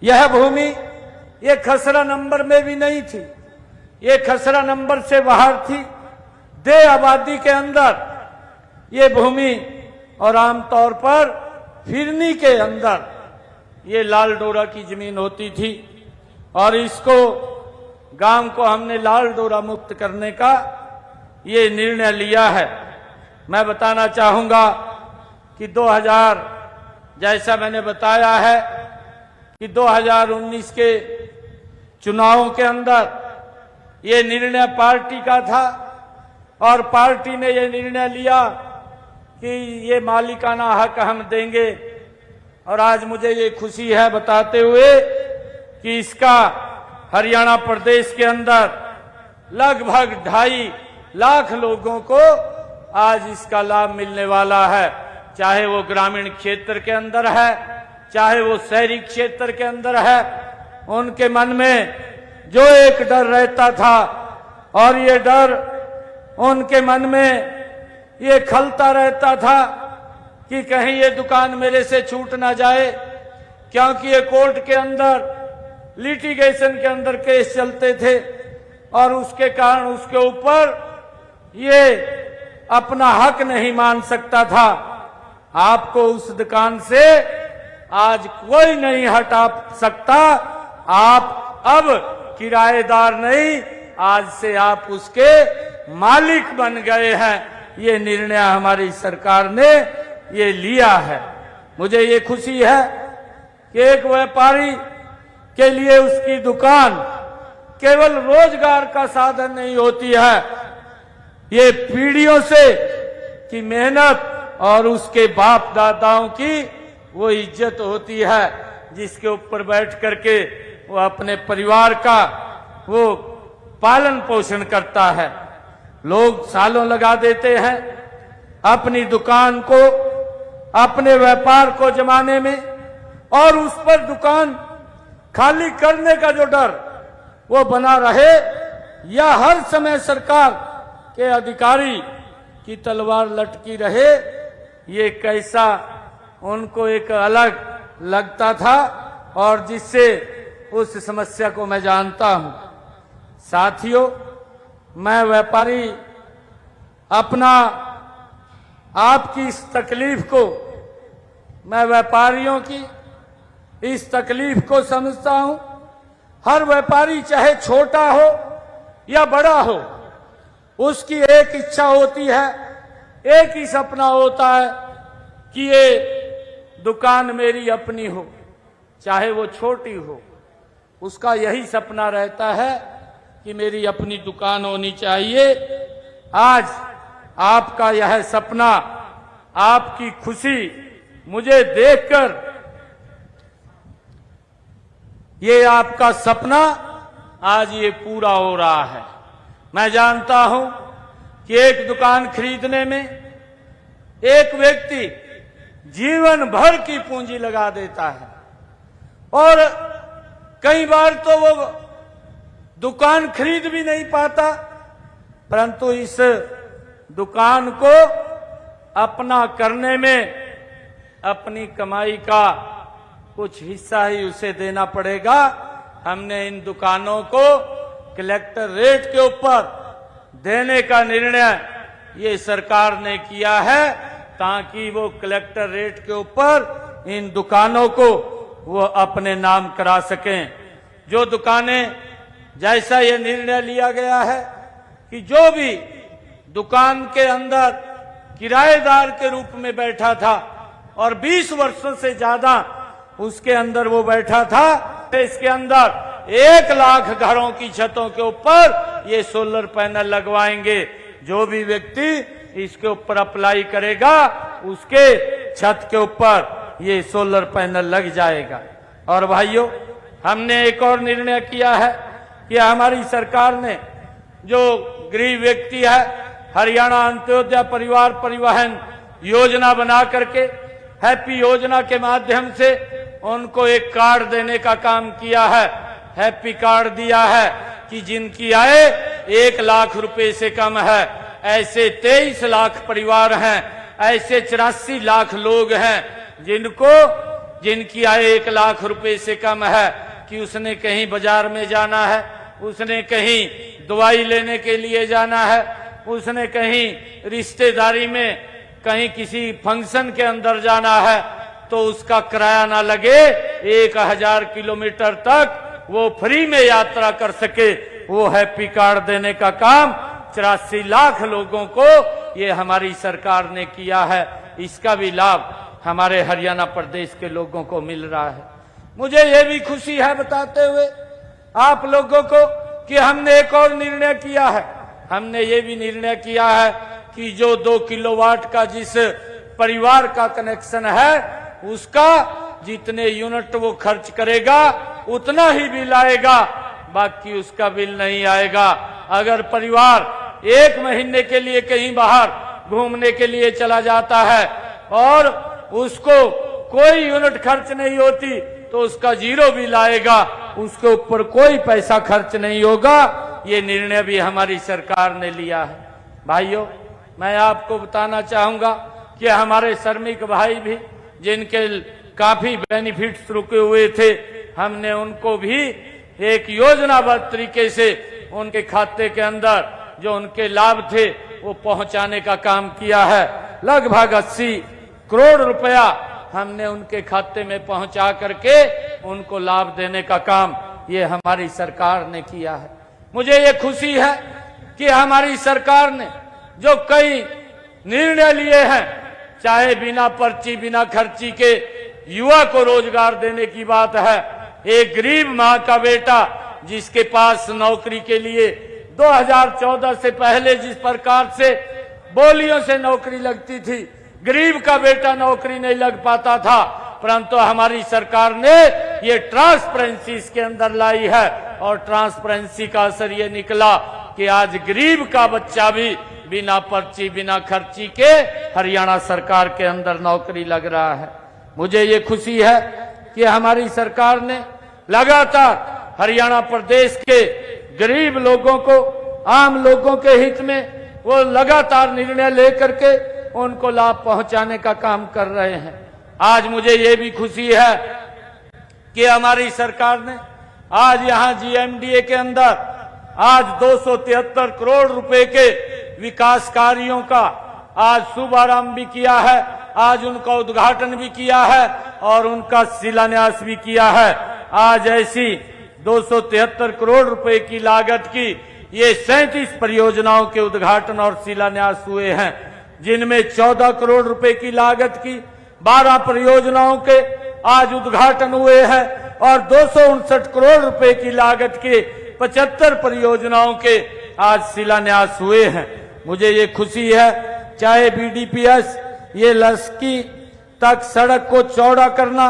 यह भूमि ये खसरा नंबर में भी नहीं थी, ये खसरा नंबर से बाहर थी। दे आबादी के अंदर ये भूमि और आमतौर पर फिरनी के अंदर ये लाल डोरा की जमीन होती थी और इसको गांव को हमने लाल डोरा मुक्त करने का ये निर्णय लिया है। मैं बताना चाहूंगा कि 2000 जैसा मैंने बताया है कि 2019 के चुनावों के अंदर ये निर्णय पार्टी का था और पार्टी ने ये निर्णय लिया कि ये मालिकाना हक हम देंगे। और आज मुझे ये खुशी है बताते हुए कि इसका हरियाणा प्रदेश के अंदर लगभग 2.5 लाख लोगों को आज इसका लाभ मिलने वाला है, चाहे वो ग्रामीण क्षेत्र के अंदर है, चाहे वो शहरी क्षेत्र के अंदर है। उनके मन में जो एक डर रहता था और ये डर उनके मन में ये खलता रहता था कि कहीं ये दुकान मेरे से छूट ना जाए, क्योंकि ये कोर्ट के अंदर लिटिगेशन के अंदर केस चलते थे और उसके कारण उसके ऊपर ये अपना हक नहीं मान सकता था। आपको उस दुकान से आज कोई नहीं हटा सकता। आप अब किराएदार नहीं, आज से आप उसके मालिक बन गए हैं। ये निर्णय हमारी सरकार ने ये लिया है। मुझे ये खुशी है कि एक व्यापारी के लिए उसकी दुकान केवल रोजगार का साधन नहीं होती है, ये पीढ़ियों से की मेहनत और उसके बाप दादाओं की वो इज्जत होती है, जिसके ऊपर बैठ करके वो अपने परिवार का वो पालन पोषण करता है। लोग सालों लगा देते हैं अपनी दुकान को, अपने व्यापार को जमाने में, और उस पर दुकान खाली करने का जो डर वो बना रहे, या हर समय सरकार के अधिकारी की तलवार लटकी रहे, ये कैसा उनको एक अलग लगता था और जिससे उस समस्या को मैं जानता हूं। साथियों, मैं व्यापारी अपना आपकी इस तकलीफ को, मैं व्यापारियों की इस तकलीफ को समझता हूं। हर व्यापारी चाहे छोटा हो या बड़ा हो, उसकी एक इच्छा होती है, एक ही सपना होता है कि ये दुकान मेरी अपनी हो, चाहे वो छोटी हो। उसका यही सपना रहता है कि मेरी अपनी दुकान होनी चाहिए। आज आपका यह सपना, आपकी खुशी मुझे देखकर, ये आपका सपना आज ये पूरा हो रहा है। मैं जानता हूं कि एक दुकान खरीदने में एक व्यक्ति जीवन भर की पूंजी लगा देता है और कई बार तो वो दुकान खरीद भी नहीं पाता, परंतु इस दुकान को अपना करने में अपनी कमाई का कुछ हिस्सा ही उसे देना पड़ेगा। हमने इन दुकानों को कलेक्टर रेट के ऊपर देने का निर्णय ये सरकार ने किया है, ताकि वो कलेक्टर रेट के ऊपर इन दुकानों को वो अपने नाम करा सकें। जो दुकानें, जैसा ये निर्णय लिया गया है कि जो भी दुकान के अंदर किराएदार के रूप में बैठा था और 20 वर्षों से ज्यादा उसके अंदर वो बैठा था, इसके अंदर 1 लाख घरों की छतों के ऊपर ये सोलर पैनल लगवाएंगे। जो भी व्यक्ति इसके ऊपर अप्लाई करेगा, उसके छत के ऊपर ये सोलर पैनल लग जाएगा। और भाइयों, हमने एक और निर्णय किया है कि हमारी सरकार ने जो गरीब व्यक्ति है, हरियाणा अंत्योदय परिवार परिवहन योजना बना करके, हैप्पी योजना के माध्यम से उनको एक कार्ड देने का काम किया है। हैप्पी कार्ड दिया है कि जिनकी आय 1 लाख रुपए से कम है, ऐसे 23 लाख परिवार हैं, ऐसे 84 लाख लोग हैं जिनको जिनकी आय 1 लाख रुपए से कम है, कि उसने कहीं बाजार में जाना है, उसने कहीं दवाई लेने के लिए जाना है, उसने कहीं रिश्तेदारी में कहीं किसी फंक्शन के अंदर जाना है, तो उसका किराया ना लगे, 1000 किलोमीटर तक वो फ्री में यात्रा कर सके, वो हैप्पी कार्ड देने का काम 84 लाख लोगों को ये हमारी सरकार ने किया है। इसका भी लाभ हमारे हरियाणा प्रदेश के लोगों को मिल रहा है। मुझे ये भी खुशी है बताते हुए आप लोगों को कि हमने एक और निर्णय किया है। हमने ये भी निर्णय किया है कि जो 2 किलोवाट का जिस परिवार का कनेक्शन है, उसका जितने यूनिट वो खर्च करेगा उतना ही बिल आएगा, बाकी उसका बिल नहीं आएगा। अगर परिवार 1 महीने के लिए कहीं बाहर घूमने के लिए चला जाता है और उसको कोई यूनिट खर्च नहीं होती, तो उसका 0 बिल आएगा, उसके ऊपर कोई पैसा खर्च नहीं होगा। ये निर्णय भी हमारी सरकार ने लिया है। भाइयों, मैं आपको बताना चाहूंगा कि हमारे श्रमिक भाई भी जिनके काफी बेनिफिट्स रुके हुए थे, हमने उनको भी एक योजनाबद्ध तरीके से उनके खाते के अंदर जो उनके लाभ थे वो पहुंचाने का काम किया है। लगभग 80 करोड़ रुपया हमने उनके खाते में पहुंचा करके उनको लाभ देने का काम ये हमारी सरकार ने किया है। मुझे ये खुशी है कि हमारी सरकार ने जो कई निर्णय लिए हैं, चाहे बिना पर्ची बिना खर्ची के युवा को रोजगार देने की बात है। एक गरीब माँ का बेटा जिसके पास नौकरी के लिए 2014 से पहले जिस प्रकार से बोलियों से नौकरी लगती थी, गरीब का बेटा नौकरी नहीं लग पाता था, परंतु हमारी सरकार ने ये ट्रांसपेरेंसी इसके अंदर लाई है और ट्रांसपेरेंसी का असर ये निकला कि आज गरीब का बच्चा भी बिना पर्ची बिना खर्ची के हरियाणा सरकार के अंदर नौकरी लग रहा है। मुझे ये खुशी है कि हमारी सरकार ने लगातार हरियाणा प्रदेश के गरीब लोगों को, आम लोगों के हित में वो लगातार निर्णय लेकर के उनको लाभ पहुंचाने का काम कर रहे हैं। आज मुझे ये भी खुशी है कि हमारी सरकार ने आज यहाँ GMDA के अंदर आज 273 करोड़ रुपए के विकास कार्यों का आज शुभारंभ भी किया है, आज उनका उद्घाटन भी किया है और उनका शिलान्यास भी किया है। आज ऐसी 273 करोड़ रुपए की लागत की ये 37 परियोजनाओं के उद्घाटन और शिलान्यास हुए हैं, जिनमें 14 करोड़ रुपए की लागत की 12 परियोजनाओं के आज उद्घाटन हुए हैं और 259 करोड़ रुपए की लागत के 75 परियोजनाओं के आज शिलान्यास हुए हैं। मुझे ये खुशी है, चाहे BDPS ये लस्की तक सड़क को चौड़ा करना,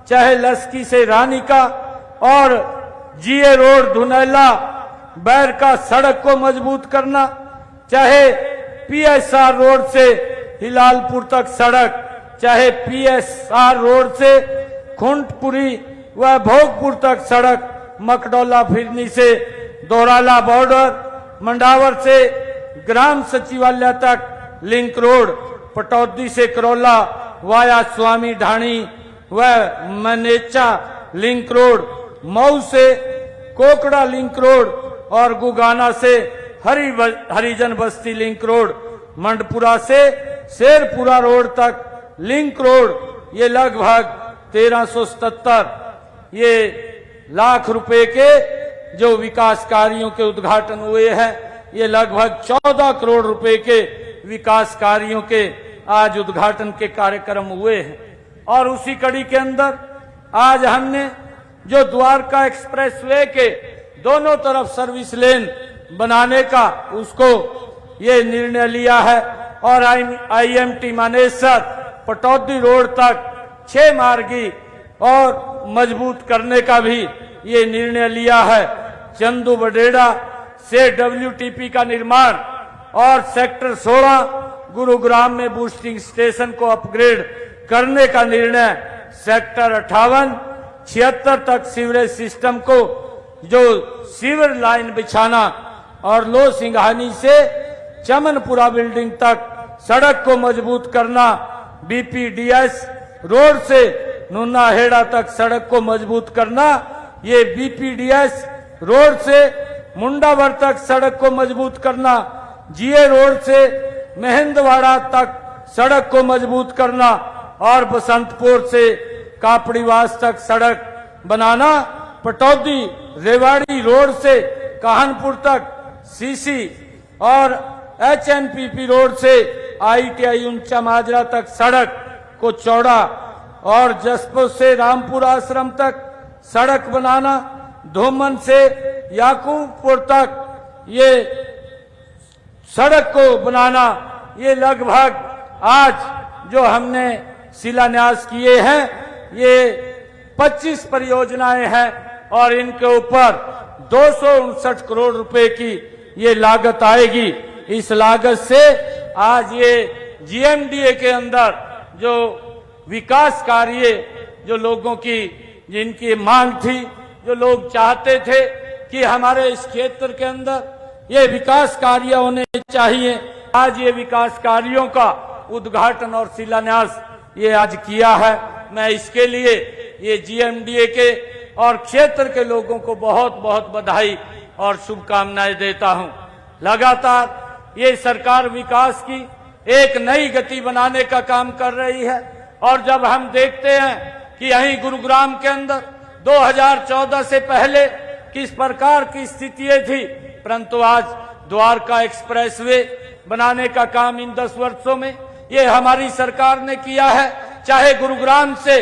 चाहे लस्की से रानिका और GA रोड धुनैला बैर का सड़क को मजबूत करना, चाहे PSR रोड से हिलालपुर तक सड़क, चाहे PSR रोड से खुंटपुरी व भोगपुर तक सड़क, मकडौला फिरनी से दोराला बॉर्डर, मंडावर से ग्राम सचिवालय तक लिंक रोड, पटौदी से करोला वाया स्वामी ढाणी व मनेचा लिंक रोड, मऊ से कोकड़ा लिंक रोड और गुगाना से हरिजन बस्ती लिंक रोड, मंडपुरा से शेरपुरा रोड तक लिंक रोड, ये लगभग 1377 ये लाख रुपए के जो विकास कार्यों के उद्घाटन हुए हैं, ये लगभग 14 करोड़ रुपए के विकास कार्यों के आज उद्घाटन के कार्यक्रम हुए हैं। और उसी कड़ी के अंदर आज हमने जो द्वारका एक्सप्रेसवे के दोनों तरफ सर्विस लेन बनाने का उसको ये निर्णय लिया है और IMT मानेसर पटौदी रोड तक 6 मार्गी और मजबूत करने का भी ये निर्णय लिया है। चंदू बडेड़ा से WTP का निर्माण और सेक्टर 16 गुरुग्राम में बूस्टिंग स्टेशन को अपग्रेड करने का निर्णय, सेक्टर 58 76 तक सीवरेज सिस्टम को जो सीवर लाइन बिछाना और लो सिंघानी से चमनपुरा बिल्डिंग तक सड़क को मजबूत करना, BPDS रोड से नूनाहेड़ा तक सड़क को मजबूत करना, ये बीपीडीएस रोड से मुंडावर तक सड़क को मजबूत करना, जीए रोड से महेंद्रवाड़ा तक सड़क को मजबूत करना और बसंतपुर से कापड़ीवास तक सड़क बनाना, पटौदी रेवाड़ी रोड से काहनपुर तक सीसी और एचएनपीपी रोड से आईटीआई ऊंचा माजरा तक सड़क को चौड़ा और जसपुर से रामपुर आश्रम तक सड़क बनाना, धोमन से याकूबपुर तक ये सड़क को बनाना, ये लगभग आज जो हमने शिलान्यास किए हैं ये 25 परियोजनाएं हैं और इनके ऊपर 259 करोड़ रुपए की ये लागत आएगी। इस लागत से आज ये जीएमडीए के अंदर जो विकास कार्य, जो लोगों की जिनकी मांग थी, जो लोग चाहते थे कि हमारे इस क्षेत्र के अंदर ये विकास कार्य होने चाहिए, आज ये विकास कार्यों का उद्घाटन और शिलान्यास ये आज किया है। मैं इसके लिए ये जीएमडीए के और क्षेत्र के लोगों को बहुत बहुत बधाई और शुभकामनाएं देता हूं। लगातार ये सरकार विकास की एक नई गति बनाने का काम कर रही है और जब हम देखते हैं कि यहीं गुरुग्राम के अंदर 2014 से पहले किस प्रकार की स्थितियां थी, परंतु आज द्वारका एक्सप्रेसवे बनाने का काम इन 10 वर्षों में ये हमारी सरकार ने किया है। चाहे गुरुग्राम से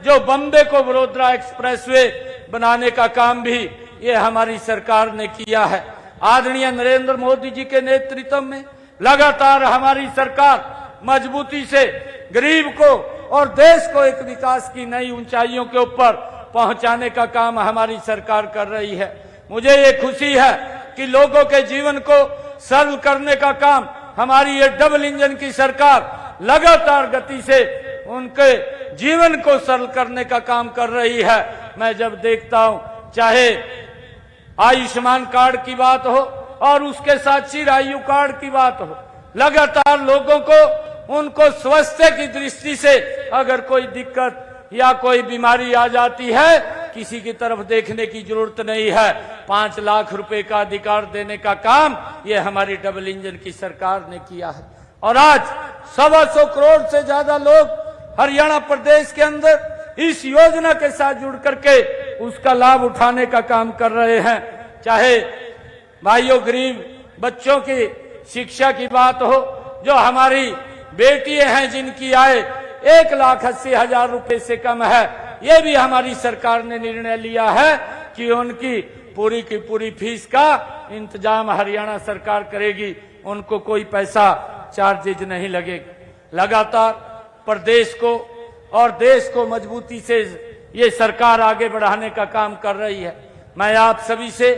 जो बम्बे को वडोदरा एक्सप्रेसवे बनाने का काम भी ये हमारी सरकार ने किया है। आदरणीय नरेंद्र मोदी जी के नेतृत्व में लगातार हमारी सरकार मजबूती से गरीब को और देश को एक विकास की नई ऊंचाइयों के ऊपर पहुंचाने का काम हमारी सरकार कर रही है। मुझे ये खुशी है कि लोगों के जीवन को सरल करने का काम हमारी ये डबल इंजन की सरकार लगातार गति से उनके जीवन को सरल करने का काम कर रही है। मैं जब देखता हूं, चाहे आयुष्मान कार्ड की बात हो और उसके साथ चिरायु कार्ड की बात हो, लगातार लोगों को उनको स्वास्थ्य की दृष्टि से अगर कोई दिक्कत या कोई बीमारी आ जाती है, किसी की तरफ देखने की जरूरत नहीं है। 5 लाख रुपए का अधिकार देने का काम ये हमारी डबल इंजन की सरकार ने किया है और आज 125 करोड़ से ज्यादा लोग हरियाणा प्रदेश के अंदर इस योजना के साथ जुड़ करके उसका लाभ उठाने का काम कर रहे हैं। चाहे भाइयों गरीब बच्चों की शिक्षा की बात हो, जो हमारी बेटियां हैं जिनकी आय 1,80,000 रुपए से कम है, ये भी हमारी सरकार ने निर्णय लिया है कि उनकी पूरी की पूरी फीस का इंतजाम हरियाणा सरकार करेगी, उनको कोई पैसा चार्जेज नहीं लगेगा। लगातार प्रदेश को और देश को मजबूती से ये सरकार आगे बढ़ाने का काम कर रही है। मैं आप सभी से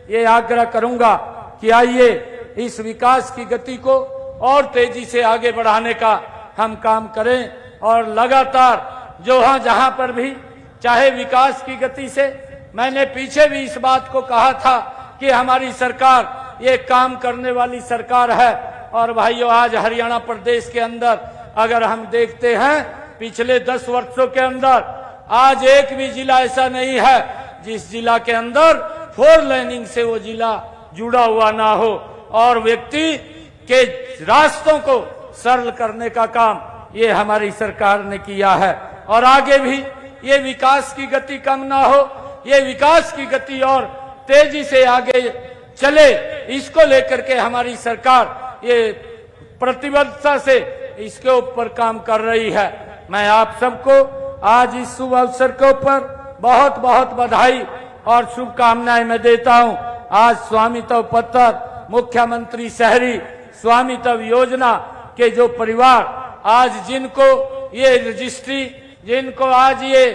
ये आग्रह करूंगा कि आइए इस विकास की गति को और तेजी से आगे बढ़ाने का हम काम करें और लगातार जहां पर भी चाहे विकास की गति से, मैंने पीछे भी इस बात को कहा था कि हमारी सरकार ये काम करने वाली सरकार है। और भाइयों आज हरियाणा प्रदेश के अंदर अगर हम देखते हैं पिछले 10 वर्षों के अंदर आज एक भी जिला ऐसा नहीं है जिस जिला के अंदर 4 लेनिंग से वो जिला जुड़ा हुआ ना हो और व्यक्ति के रास्तों को सरल करने का काम ये हमारी सरकार ने किया है। और आगे भी ये विकास की गति कम ना हो, ये विकास की गति और तेजी से आगे चले, इसको लेकर के हमारी सरकार ये प्रतिबद्धता से इसके ऊपर काम कर रही है। मैं आप सबको आज इस शुभ अवसर के ऊपर बहुत बहुत बधाई और शुभकामनाएं मैं देता हूं। आज स्वामित्व पत्र, मुख्यमंत्री शहरी स्वामित्व योजना के जो परिवार आज जिनको ये रजिस्ट्री, जिनको आज ये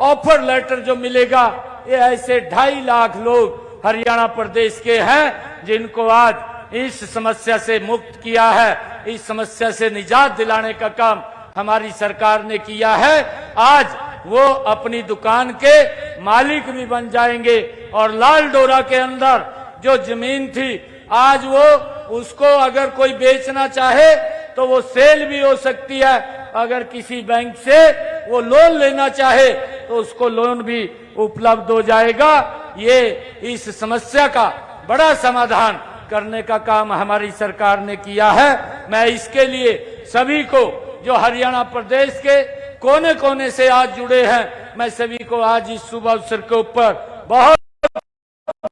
ऑफर लेटर जो मिलेगा, ये ऐसे 2.5 लाख लोग हरियाणा प्रदेश के हैं जिनको आज इस समस्या से मुक्त किया है, इस समस्या से निजात दिलाने का काम हमारी सरकार ने किया है। आज वो अपनी दुकान के मालिक भी बन जाएंगे और लाल डोरा के अंदर जो जमीन थी आज वो उसको अगर कोई बेचना चाहे तो वो सेल भी हो सकती है। अगर किसी बैंक से वो लोन लेना चाहे तो उसको लोन भी उपलब्ध हो जाएगा। ये इस समस्या का बड़ा समाधान करने का काम हमारी सरकार ने किया है। मैं इसके लिए सभी को जो हरियाणा प्रदेश के कोने कोने से आज जुड़े हैं, मैं सभी को आज इस शुभ अवसर के ऊपर बहुत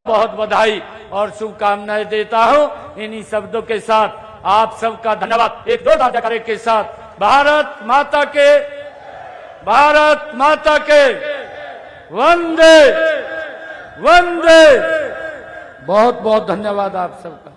बहुत बधाई और शुभकामनाएं देता हूं। इन्हीं शब्दों के साथ आप सबका धन्यवाद। एक जोरदार जयकारे के साथ भारत माता के, भारत माता के, वंदे वंदे। बहुत बहुत धन्यवाद आप सबका।